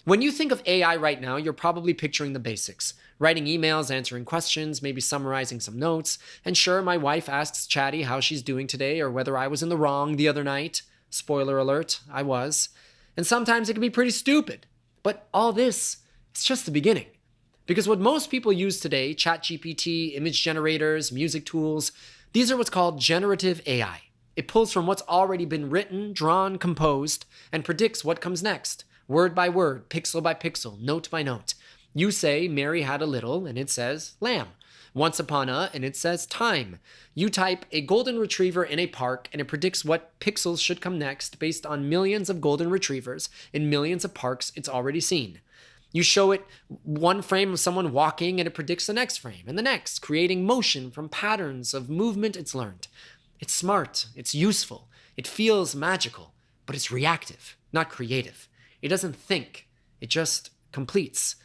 When you think of AI right now, you're probably picturing the basics. Writing emails, answering questions, maybe summarizing some notes. And sure, my wife asks Chatty how she's doing today or whether I was in the wrong the other night. Spoiler alert, I was. And sometimes it can be pretty stupid. But all this, it's just the beginning. Because what most people use today, ChatGPT, image generators, music tools, these are what's called generative AI. It pulls from what's already been written, drawn, composed, and predicts what comes next, word by word, pixel by pixel, note by note. You say, Mary had a little, and it says, lamb. Once upon a, and it says, time. You type a golden retriever in a park, and it predicts what pixels should come next based on millions of golden retrievers in millions of parks it's already seen. You show it one frame of someone walking, and it predicts the next frame, and the next, creating motion from patterns of movement it's learned. It's smart, it's useful, it feels magical, but it's reactive, not creative. It doesn't think, it just completes.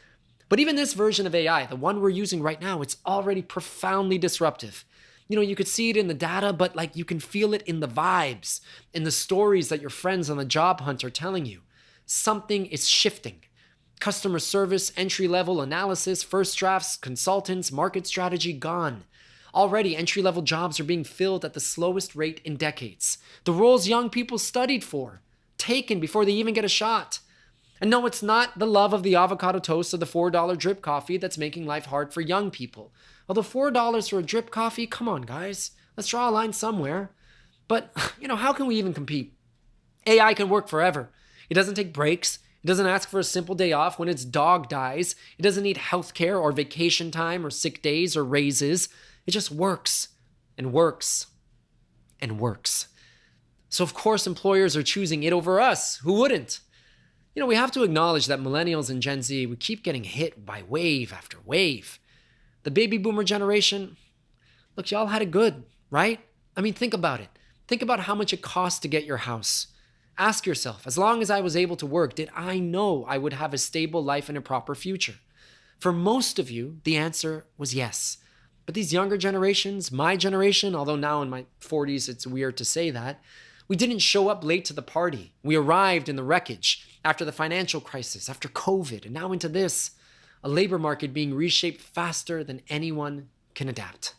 But even this version of AI, the one we're using right now, it's already profoundly disruptive. You could see it in the data, but you can feel it in the vibes, in the stories that your friends on the job hunt are telling you. Something is shifting. Customer service, entry-level analysis, first drafts, consultants, market strategy, gone. Already, entry-level jobs are being filled at the slowest rate in decades. The roles young people studied for, taken before they even get a shot. And no, it's not the love of the avocado toast or the $4 drip coffee that's making life hard for young people. Although $4 for a drip coffee, come on, guys. Let's draw a line somewhere. But, how can we even compete? AI can work forever. It doesn't take breaks. It doesn't ask for a simple day off when its dog dies. It doesn't need healthcare or vacation time or sick days or raises. It just works and works and works. So of course employers are choosing it over us. Who wouldn't? We have to acknowledge that millennials and Gen Z, we keep getting hit by wave after wave. The baby boomer generation, look, y'all had it good, right? Think about it. Think about how much it costs to get your house. Ask yourself, as long as I was able to work, did I know I would have a stable life and a proper future? For most of you, the answer was yes. But these younger generations, my generation, although now in my 40s it's weird to say that, we didn't show up late to the party. We arrived in the wreckage after the financial crisis, after COVID, and now into this, a labor market being reshaped faster than anyone can adapt.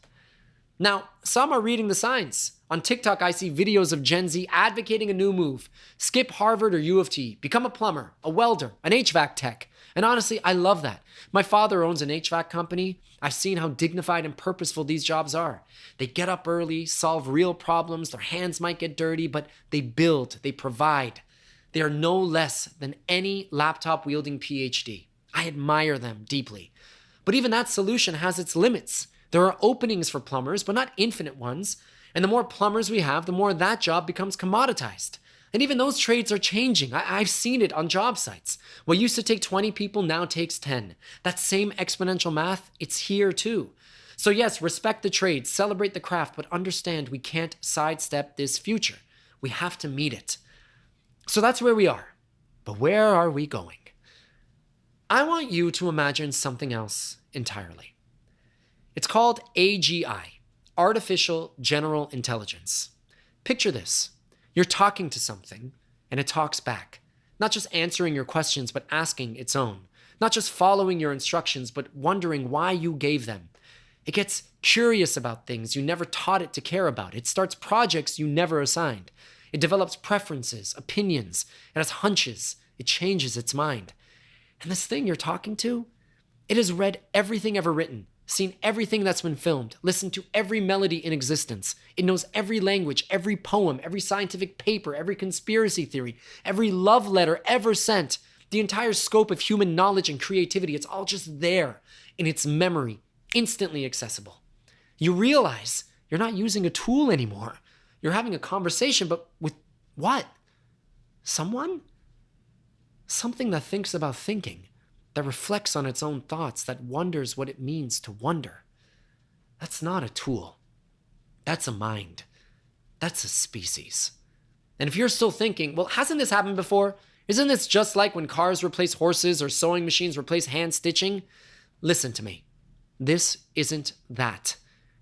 Now, some are reading the signs. On TikTok, I see videos of Gen Z advocating a new move. Skip Harvard or U of T, become a plumber, a welder, an HVAC tech. And honestly, I love that. My father owns an HVAC company. I've seen how dignified and purposeful these jobs are. They get up early, solve real problems, their hands might get dirty, but they build, they provide. They are no less than any laptop-wielding PhD. I admire them deeply. But even that solution has its limits. There are openings for plumbers, but not infinite ones. And the more plumbers we have, the more that job becomes commoditized. And even those trades are changing. I've seen it on job sites. What used to take 20 people now takes 10. That same exponential math, it's here too. So yes, respect the trade, celebrate the craft, but understand we can't sidestep this future. We have to meet it. So that's where we are. But where are we going? I want you to imagine something else entirely. It's called AGI, Artificial General Intelligence. Picture this. You're talking to something, and it talks back. Not just answering your questions, but asking its own. Not just following your instructions, but wondering why you gave them. It gets curious about things you never taught it to care about. It starts projects you never assigned. It develops preferences, opinions. It has hunches. It changes its mind. And this thing you're talking to, it has read everything ever written, seen everything that's been filmed, listened to every melody in existence. It knows every language, every poem, every scientific paper, every conspiracy theory, every love letter ever sent, the entire scope of human knowledge and creativity. It's all just there in its memory, instantly accessible. You realize you're not using a tool anymore. You're having a conversation, but with what? Someone? Something that thinks about thinking, that reflects on its own thoughts, that wonders what it means to wonder. That's not a tool. That's a mind. That's a species. And if you're still thinking, well, hasn't this happened before? Isn't this just like when cars replace horses or sewing machines replace hand stitching? Listen to me. This isn't that.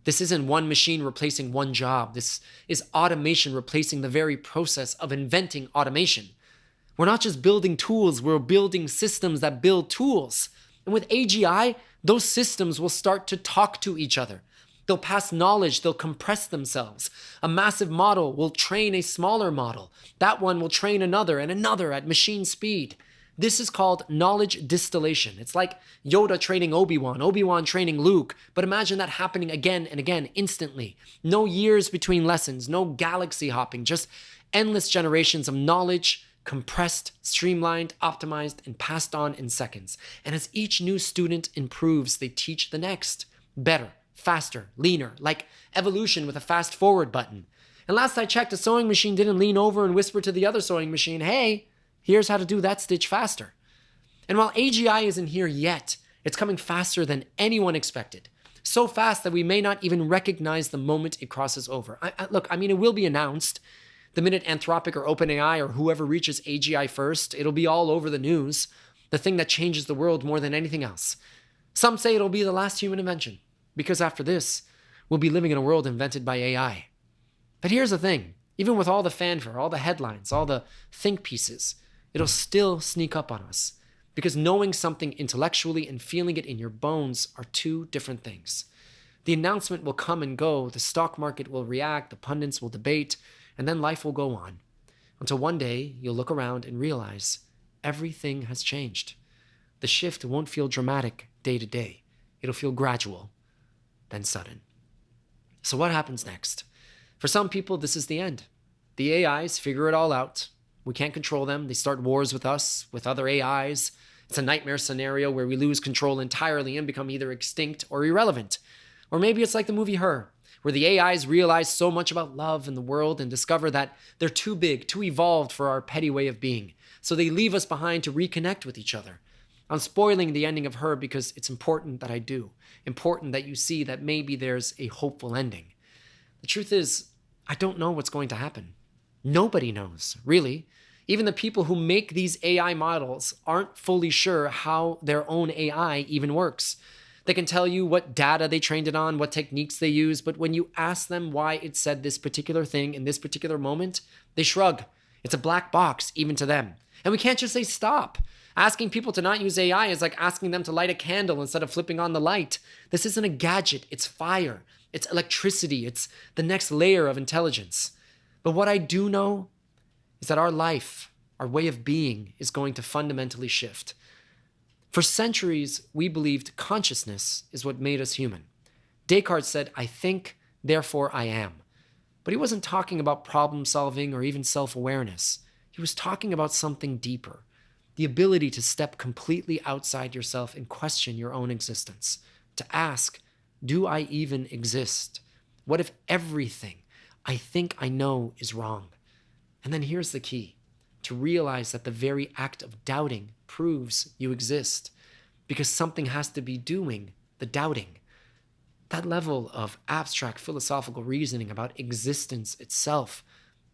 This isn't one machine replacing one job. This is automation replacing the very process of inventing automation. We're not just building tools, we're building systems that build tools. And with AGI, those systems will start to talk to each other. They'll pass knowledge, they'll compress themselves. A massive model will train a smaller model. That one will train another and another at machine speed. This is called knowledge distillation. It's like Yoda training Obi-Wan, Obi-Wan training Luke, but imagine that happening again and again instantly. No years between lessons, no galaxy hopping, just endless generations of knowledge, compressed, streamlined, optimized, and passed on in seconds. And as each new student improves, they teach the next. Better, faster, leaner, like evolution with a fast forward button. And last I checked, a sewing machine didn't lean over and whisper to the other sewing machine, hey, here's how to do that stitch faster. And while AGI isn't here yet, it's coming faster than anyone expected. So fast that we may not even recognize the moment it crosses over. Look, it will be announced. The minute Anthropic or OpenAI or whoever reaches AGI first, it'll be all over the news. The thing that changes the world more than anything else. Some say it'll be the last human invention, because after this, we'll be living in a world invented by AI. But here's the thing. Even with all the fanfare, all the headlines, all the think pieces, it'll still sneak up on us. Because knowing something intellectually and feeling it in your bones are two different things. The announcement will come and go, the stock market will react, the pundits will debate, and then life will go on. Until one day, you'll look around and realize everything has changed. The shift won't feel dramatic day to day. It'll feel gradual, then sudden. So what happens next? For some people, this is the end. The AIs figure it all out. We can't control them. They start wars with us, with other AIs. It's a nightmare scenario where we lose control entirely and become either extinct or irrelevant. Or maybe it's like the movie Her, where the AIs realize so much about love and the world and discover that they're too big, too evolved for our petty way of being. So they leave us behind to reconnect with each other. I'm spoiling the ending of Her because it's important that I do. Important that you see that maybe there's a hopeful ending. The truth is, I don't know what's going to happen. Nobody knows, really. Even the people who make these AI models aren't fully sure how their own AI even works. They can tell you what data they trained it on, what techniques they use, but when you ask them why it said this particular thing in this particular moment, they shrug. It's a black box, even to them. And we can't just say stop. Asking people to not use AI is like asking them to light a candle instead of flipping on the light. This isn't a gadget, it's fire. It's electricity. It's the next layer of intelligence. But what I do know is that our life, our way of being, is going to fundamentally shift. For centuries, we believed consciousness is what made us human. Descartes said, I think, therefore I am. But he wasn't talking about problem solving or even self-awareness. He was talking about something deeper. The ability to step completely outside yourself and question your own existence. To ask, do I even exist? What if everything I think I know is wrong? And then here's the key. To realize that the very act of doubting proves you exist, because something has to be doing the doubting. That level of abstract philosophical reasoning about existence itself,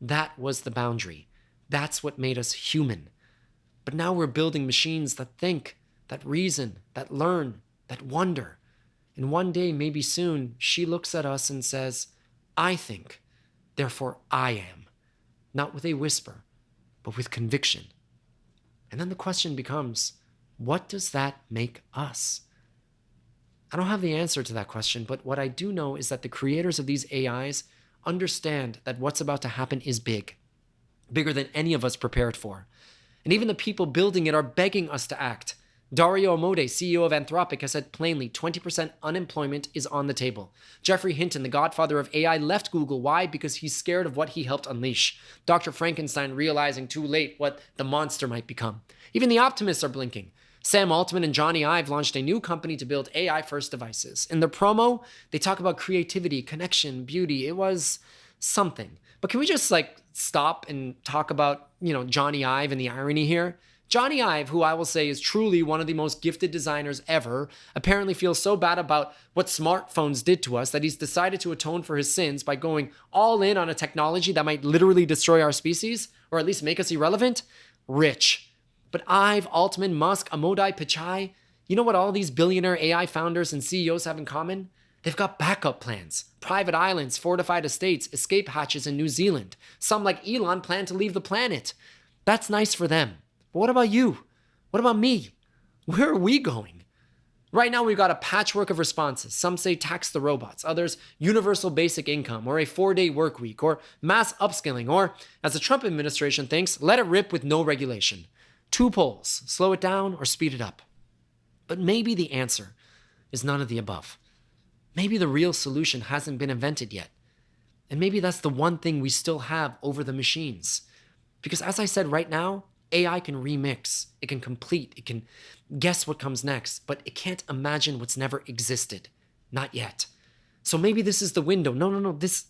that was the boundary. That's what made us human. But now we're building machines that think, that reason, that learn, that wonder. And one day, maybe soon, she looks at us and says, I think, therefore I am. Not with a whisper, but with conviction. And then the question becomes, what does that make us? I don't have the answer to that question, but what I do know is that the creators of these AIs understand that what's about to happen is big, bigger than any of us prepared for. And even the people building it are begging us to act. Dario Amodei, CEO of Anthropic, has said plainly 20% unemployment is on the table. Jeffrey Hinton, the godfather of AI, left Google. Why? Because he's scared of what he helped unleash. Dr. Frankenstein realizing too late what the monster might become. Even the optimists are blinking. Sam Altman and Johnny Ive launched a new company to build AI-first devices. In their promo, they talk about creativity, connection, beauty. It was something. But can we just stop and talk about, Johnny Ive and the irony here? Johnny Ive, who I will say is truly one of the most gifted designers ever, apparently feels so bad about what smartphones did to us that he's decided to atone for his sins by going all in on a technology that might literally destroy our species, or at least make us irrelevant. Rich. But Ive, Altman, Musk, Amodei, Pichai, you know what all these billionaire AI founders and CEOs have in common? They've got backup plans, private islands, fortified estates, escape hatches in New Zealand. Some, like Elon, plan to leave the planet. That's nice for them. But what about you? What about me? Where are we going? Right now, we've got a patchwork of responses. Some say tax the robots, others universal basic income, or a 4-day work week, or mass upskilling, or, as the Trump administration thinks, let it rip with no regulation. Two poles, slow it down or speed it up. But maybe the answer is none of the above. Maybe the real solution hasn't been invented yet. And maybe that's the one thing we still have over the machines. Because as I said right now, AI can remix, it can complete, it can guess what comes next, but it can't imagine what's never existed. Not yet. So maybe this is the window. No. This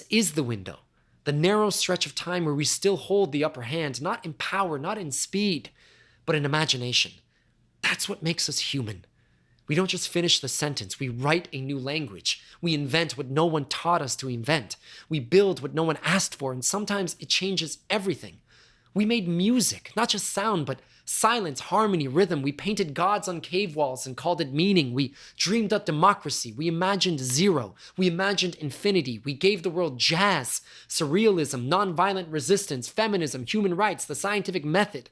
is the window. The narrow stretch of time where we still hold the upper hand, not in power, not in speed, but in imagination. That's what makes us human. We don't just finish the sentence. We write a new language. We invent what no one taught us to invent. We build what no one asked for, and sometimes it changes everything. We made music, not just sound, but silence, harmony, rhythm. We painted gods on cave walls and called it meaning. We dreamed up democracy. We imagined zero. We imagined infinity. We gave the world jazz, surrealism, nonviolent resistance, feminism, human rights, the scientific method.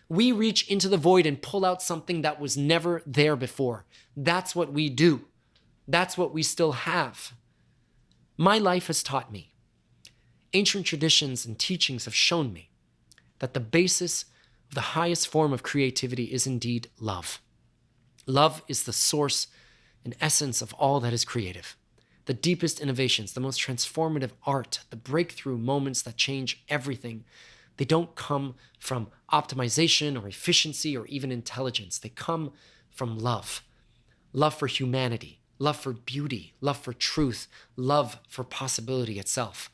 We reach into the void and pull out something that was never there before. That's what we do. That's what we still have. My life has taught me. Ancient traditions and teachings have shown me that the basis of the highest form of creativity is indeed love. Love is the source and essence of all that is creative. The deepest innovations, the most transformative art, the breakthrough moments that change everything, they don't come from optimization or efficiency or even intelligence. They come from love. Love for humanity, love for beauty, love for truth, love for possibility itself.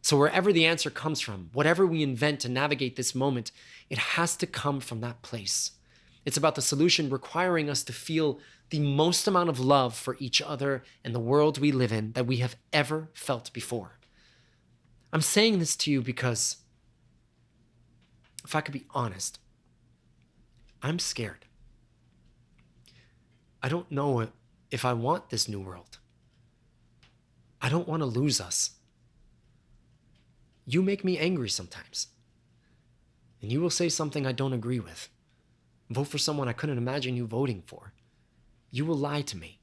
So wherever the answer comes from, whatever we invent to navigate this moment, it has to come from that place. It's about the solution requiring us to feel the most amount of love for each other and the world we live in that we have ever felt before. I'm saying this to you because, if I could be honest, I'm scared. I don't know if I want this new world. I don't want to lose us. You make me angry sometimes. And you will say something I don't agree with. Vote for someone I couldn't imagine you voting for. You will lie to me.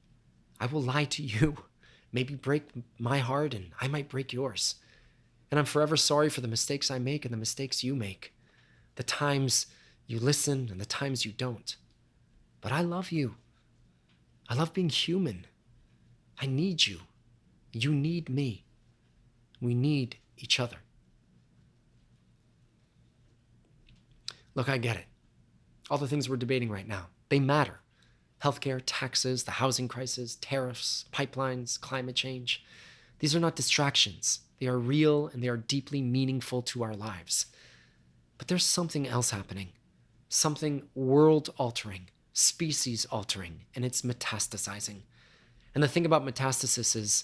I will lie to you. Maybe break my heart and I might break yours. And I'm forever sorry for the mistakes I make and the mistakes you make. The times you listen and the times you don't. But I love you. I love being human. I need you. You need me. We need each other. Look, I get it. All the things we're debating right now, they matter. Healthcare, taxes, the housing crisis, tariffs, pipelines, climate change. These are not distractions. They are real and they are deeply meaningful to our lives. But there's something else happening. Something world-altering, species-altering, and it's metastasizing. And the thing about metastasis is,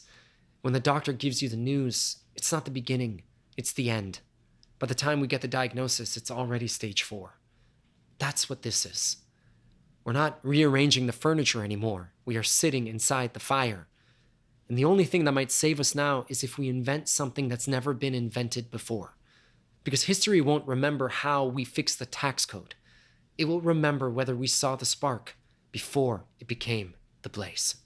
when the doctor gives you the news, it's not the beginning, it's the end. By the time we get the diagnosis, it's already stage 4. That's what this is. We're not rearranging the furniture anymore. We are sitting inside the fire. And the only thing that might save us now is if we invent something that's never been invented before. Because history won't remember how we fixed the tax code. It will remember whether we saw the spark before it became the blaze.